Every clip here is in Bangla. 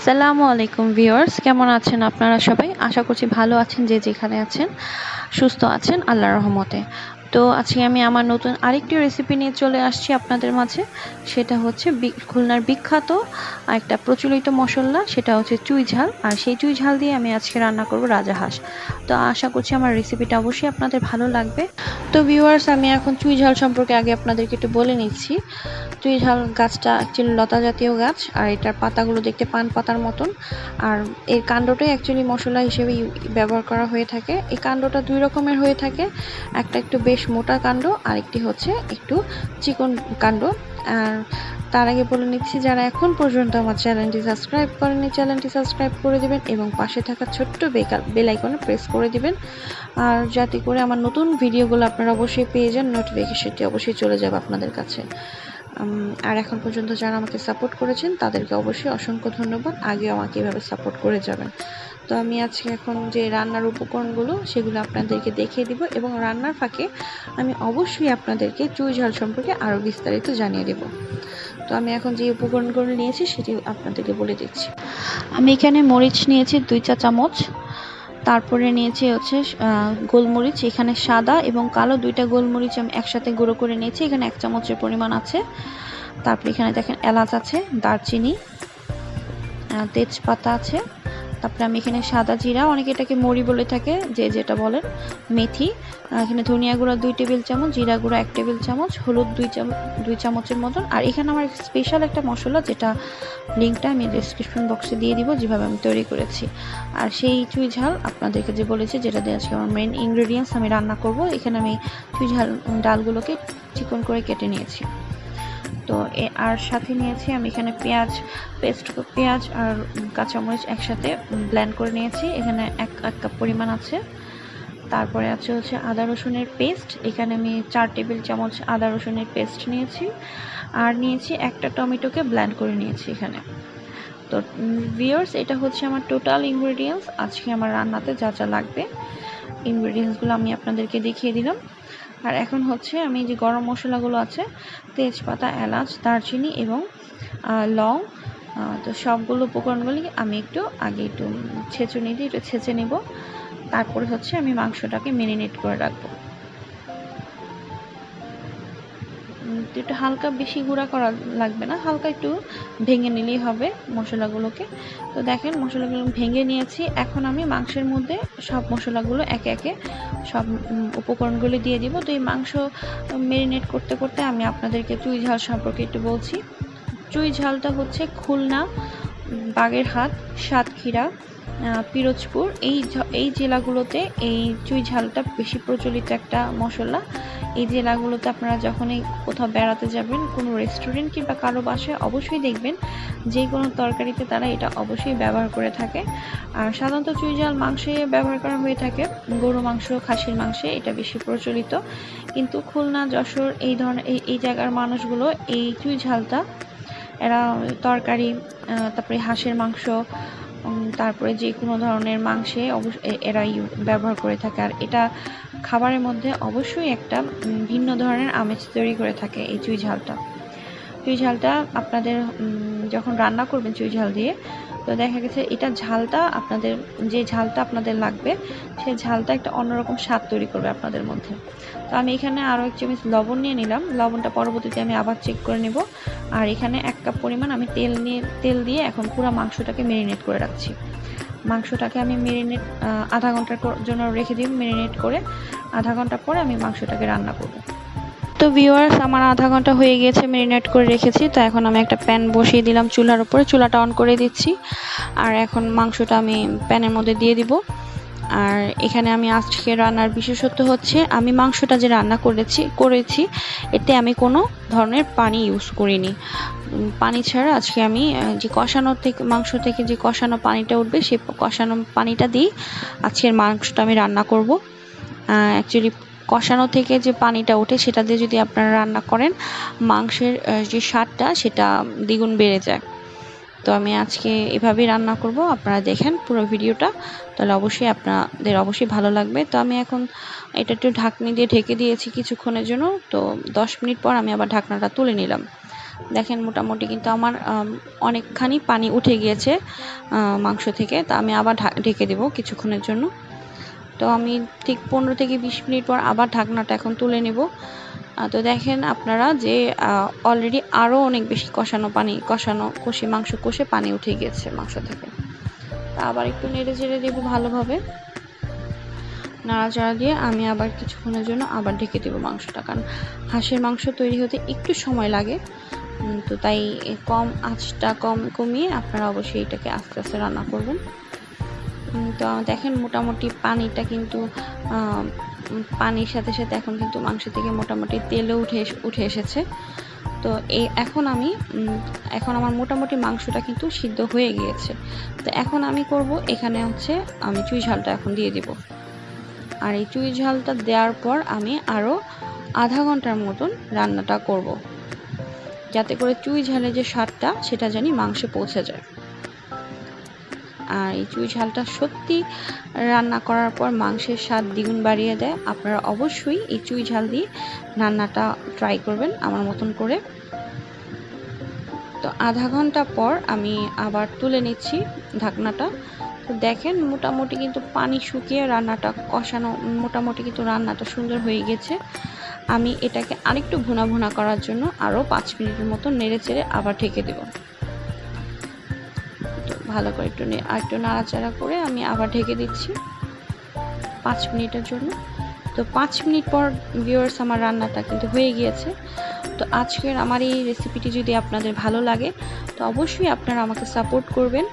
আসসালামু আলাইকুম ভিউয়ার্স, কেমন আছেন আপনারা সবাই? আশা করছি ভালো আছেন, যে যেখানে আছেন সুস্থ আছেন আল্লাহর রহমতে। তো আজকে আমি আমার নতুন আরেকটি রেসিপি নিয়ে চলে আসছি আপনাদের মাঝে। সেটা হচ্ছে খুলনার বিখ্যাত একটা প্রচলিত মশলা, সেটা হচ্ছে চুই ঝাল। আর সেই চুই ঝাল দিয়ে আমি আজকে রান্না করব রাজাহাঁস। তো আশা করছি আমার রেসিপিটা অবশ্যই আপনাদের ভালো লাগবে। তো ভিউয়ার্স, আমি এখন চুই ঝাল সম্পর্কে আগে আপনাদেরকে একটু বলে নিচ্ছি। চুই ঝাল গাছটা অ্যাকচুয়ালি লতা জাতীয় গাছ, আর এটার পাতাগুলো দেখতে পান পাতার মতন। আর এর কাণ্ডটাই অ্যাকচুয়ালি মশলা হিসেবে ব্যবহার করা হয়ে থাকে। এই কাণ্ডটা দুই রকমের হয়ে থাকে, একটা একটু বেশ মোটা কাণ্ড, আর একটি হচ্ছে একটু চিকন কাণ্ড। আর তার আগে বলে নিচ্ছি, যারা এখন পর্যন্ত আমার চ্যানেলটি সাবস্ক্রাইব করেনি, চ্যানেলটি সাবস্ক্রাইব করে দিবেন এবং পাশে থাকা ছোট্ট বেল আইকনে প্রেস করে দিবেন, আর যাতে করে আমার নতুন ভিডিওগুলো আপনারা অবশ্যই পেয়ে যান, নোটিফিকেশনটি অবশ্যই চলে যাবে আপনাদের কাছে। আর এখন পর্যন্ত যারা আমাকে সাপোর্ট করেছেন তাদেরকে অবশ্যই অসংখ্য ধন্যবাদ। আগেও আমাকে এভাবে সাপোর্ট করে যাবেন। তো আমি আজকে এখন যে রান্নার উপকরণগুলো সেগুলো আপনাদেরকে দেখিয়ে দিব, এবং রান্নার ফাঁকে আমি অবশ্যই আপনাদেরকে চুই ঝাল সম্পর্কে আরও বিস্তারিত জানিয়ে দেব। তো আমি এখন যে উপকরণগুলো নিয়েছি সেটি আপনাদেরকে বলে দিচ্ছি। আমি এখানে মরিচ নিয়েছি 2 চা চামচ, তারপরে নিয়েছি হচ্ছে গোলমরিচ। এখানে সাদা এবং কালো দুইটা গোলমরিচ আমি একসাথে গুঁড়ো করে নিয়েছি, এখানে 1 চামচের পরিমাণ আছে। তারপরে এখানে দেখেন এলাচ আছে, দারচিনি, তেজপাতা আছে। তারপরে আমি এখানে সাদা জিরা, অনেকে এটাকে মরি বলে থাকে, যে যেটা বলেন, মেথি। এখানে ধনিয়া গুঁড়া 2 টেবিল চামচ, জিরা গুঁড়া 1 টেবিল চামচ, হলুদ 2 চামচের মতন। আর এখানে আমার স্পেশাল একটা মশলা, যেটা লিঙ্কটা আমি ডিসক্রিপশন বক্সে দিয়ে দিব, যেভাবে আমি তৈরি করেছি। আর সেই চুই ঝাল আপনাদেরকে যে বলেছি, যেটা দিয়ে আজকে আমার মেইন ইনগ্রেডিয়েন্টস আমি রান্না করব। এখানে আমি চুই ঝাল ডালগুলোকে চিকন করে কেটে নিয়েছি। তো আর সাথে নিয়েছি আমি এখানে পেঁয়াজ আর কাঁচামরিচ একসাথে ব্লেন্ড করে নিয়েছি, এখানে 1 কাপ পরিমাণ আছে। তারপরে আছে হচ্ছে আদা রসুনের পেস্ট, এখানে আমি 4 টেবিল চামচ আদা রসুনের পেস্ট নিয়েছি। আর নিয়েছি একটা টমেটোকে ব্লেন্ড করে নিয়েছি এখানে। তো ভিউয়ার্স, এটা হচ্ছে আমার টোটাল ইনগ্রেডিয়েন্টস আজকে আমার রান্নাতে যা যা লাগবে। ইনগ্রেডিয়েন্টসগুলো আমি আপনাদেরকে দেখিয়ে দিলাম। আর এখন হচ্ছে আমি যে গরম মশলাগুলো আছে, তেজপাতা, এলাচ, দারচিনি এবং লং, তো সবগুলো উপকরণগুলি আমি আগে একটু ছেঁচুনি দিয়ে একটু ছেঁচে নেব। তারপরে হচ্ছে আমি মাংসটাকে ম্যারিনেট করে রাখবো। একটু হালকা বেশি গুঁড়া করা লাগবে না, হালকা একটু ভেঙে নিলেই হবে মশলাগুলোকে। তো দেখেন মশলাগুলো ভেঙে নিয়েছি। এখন আমি মাংসের মধ্যে সব মশলাগুলো একে একে সব উপকরণগুলি দিয়ে দিব। তো এই মাংস ম্যারিনেট করতে করতে আমি আপনাদেরকে চুই ঝাল সম্পর্কে একটু বলছি। চুই ঝালটা হচ্ছে খুলনা, বাগেরহাট, সাতক্ষীরা, পিরোজপুর এই জেলাগুলোতে এই চুই ঝালটা বেশি প্রচলিত একটা মশলা। এই জেলাগুলোতে আপনারা যখনই কোথাও বেড়াতে যাবেন, কোনো রেস্টুরেন্ট কিংবা কারো বাসায়, অবশ্যই দেখবেন যে কোনো তরকারিতে তারা এটা অবশ্যই ব্যবহার করে থাকে। আর সাধারণত চুই ঝাল মাংসে ব্যবহার করা হয়ে থাকে, গরু মাংস, খাসির মাংসে এটা বেশি প্রচলিত। কিন্তু খুলনা, যশোর এই ধরনের এই জায়গার মানুষগুলো এই চুই ঝালটা এরা তরকারি, তারপরে হাঁসের মাংস, তারপরে যে কোনো ধরনের মাংসে এরা ব্যবহার করে থাকে। আর এটা খাবারের মধ্যে অবশ্যই একটা ভিন্ন ধরনের আমেজ তৈরি করে থাকে এই চুই ঝালটা আপনাদের যখন রান্না করবেন চুই ঝাল দিয়ে, তো দেখা গেছে এটা যে ঝালটা আপনাদের লাগবে, সেই ঝালটা একটা অন্যরকম স্বাদ তৈরি করবে আপনাদের মধ্যে। তো আমি এখানে আরও 1 চামচ লবণ নিয়ে নিলাম, লবণটা পরবর্তীতে আমি আবার চেক করে নেব। আর এখানে 1 কাপ পরিমাণ আমি তেল দিয়ে এখন পুরো মাংসটাকে ম্যারিনেট করে রাখছি। মাংসটাকে আমি আধা ঘন্টার জন্য রেখে দিই, ম্যারিনেট করে। আধা ঘন্টা পরে আমি মাংসটাকে রান্না করব। তো ভিউয়ার্স, আমার আধা ঘন্টা হয়ে গিয়েছে ম্যারিনেট করে রেখেছি। তো এখন আমি একটা প্যান বসিয়ে দিলাম চুলার উপরে, চুলাটা অন করে দিচ্ছি। আর এখন মাংসটা আমি প্যানের মধ্যে দিয়ে দিব। আর এখানে আমি আজকে রান্নার বিশেষত্ব হচ্ছে, আমি মাংসটা যে রান্না করেছি এতে আমি কোনো ধরনের পানি ইউজ করিনি। পানি ছাড়া আজকে আমি যে মাংস থেকে যে কষানো পানিটা উঠবে, সেই কষানো পানিটা দিয়ে আজকের মাংসটা আমি রান্না করব। অ্যাকচুয়ালি কষানো থেকে যে পানিটা ওঠে সেটা দিয়ে যদি আপনারা রান্না করেন, মাংসের যে স্বাদটা সেটা দ্বিগুণ বেড়ে যায়। তো আমি আজকে এভাবেই রান্না করব, আপনারা দেখেন পুরো ভিডিওটা, তাহলে আপনাদের অবশ্যই ভালো লাগবে। তো আমি এখন এটা একটু ঢাকনি দিয়ে ঢেকে দিয়েছি কিছুক্ষণের জন্য। তো 10 মিনিট পর আমি আবার ঢাকনাটা তুলে নিলাম। দেখেন মোটামুটি কিন্তু আমার অনেকখানি পানি উঠে গিয়েছে মাংস থেকে। তো আমি আবার ঢেকে দেব কিছুক্ষণের জন্য। তো আমি ঠিক 15 থেকে 20 মিনিট পর আবার ঢাকনাটা এখন তুলে নেব। তো দেখেন আপনারা যে অলরেডি আরও অনেক বেশি কষে মাংস কষে পানি উঠে গিয়েছে মাংস থেকে। তা আবার একটু নেড়ে চেড়ে দেবো ভালোভাবে। নাড়াচাড়া দিয়ে আমি আবার কিছুক্ষণের জন্য আবার ঢেকে দেবো মাংসটা, কারণ হাঁসের মাংস তৈরি হতে একটু সময় লাগে। তো তাই আঁচটা কমিয়ে আপনারা অবশ্যই এটাকে আস্তে আস্তে রান্না করবেন। তো দেখেন মোটামুটি পানিটা কিন্তু পানির সাথে সাথে এখন কিন্তু মাংস থেকে মোটামুটি তেলও উঠে এসেছে। তো এখন আমার মোটামুটি মাংসটা কিন্তু সিদ্ধ হয়ে গিয়েছে। তো এখন আমি করব এখানে হচ্ছে আমি চুই ঝালটা এখন দিয়ে দিব। আর এই চুই ঝালটা দেওয়ার পর আমি আরও আধা ঘন্টার মতন রান্নাটা করব, যাতে করে চুই ঝালের যে স্বাদটা সেটা জানি মাংসে পৌঁছে যায়। আর এই চুই ঝালটা সত্যি রান্না করার পর মাংসের স্বাদ দ্বিগুণ বাড়িয়ে দেয়। আপনারা অবশ্যই এই চুই ঝাল দিয়ে রান্নাটা ট্রাই করবেন আমার মতন করে। তো আধা ঘন্টা পর আমি আবার তুলে নিচ্ছি ঢাকনাটা। তো দেখেন মোটামুটি কিন্তু পানি শুকিয়ে রান্নাটা মোটামুটি কিন্তু রান্নাটা সুন্দর হয়ে গেছে। আমি এটাকে আরেকটু ভুনা করার জন্য আরও 5 মিনিটের মতো নেড়ে চেড়ে আবার ঢেকে দেব। তো ভালো করে একটু নাড়াচাড়া করে আমি আবার ঢেকে দিচ্ছি 5 মিনিটের জন্য। তো 5 মিনিট পর ভিউয়ার্স আমার রান্নাটা কিন্তু হয়ে গিয়েছে। তো আজকের আমার এই রেসিপিটি যদি আপনাদের ভালো লাগে তো অবশ্যই আপনারা আমাকে সাপোর্ট করবেন,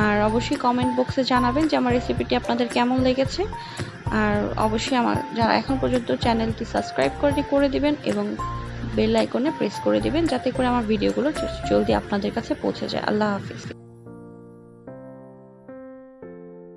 আর অবশ্যই কমেন্ট বক্সে জানাবেন যে আমার রেসিপিটি আপনাদের কেমন লেগেছে। আর অবশ্যই আমার যারা এখন পর্যন্ত চ্যানেলটি সাবস্ক্রাইব করে দিবেন এবং বেল আইকনে প্রেস করে দিবেন, যাতে করে আমার ভিডিওগুলো জলদি আপনাদের কাছে পৌঁছে যায়। আল্লাহ হাফিজ।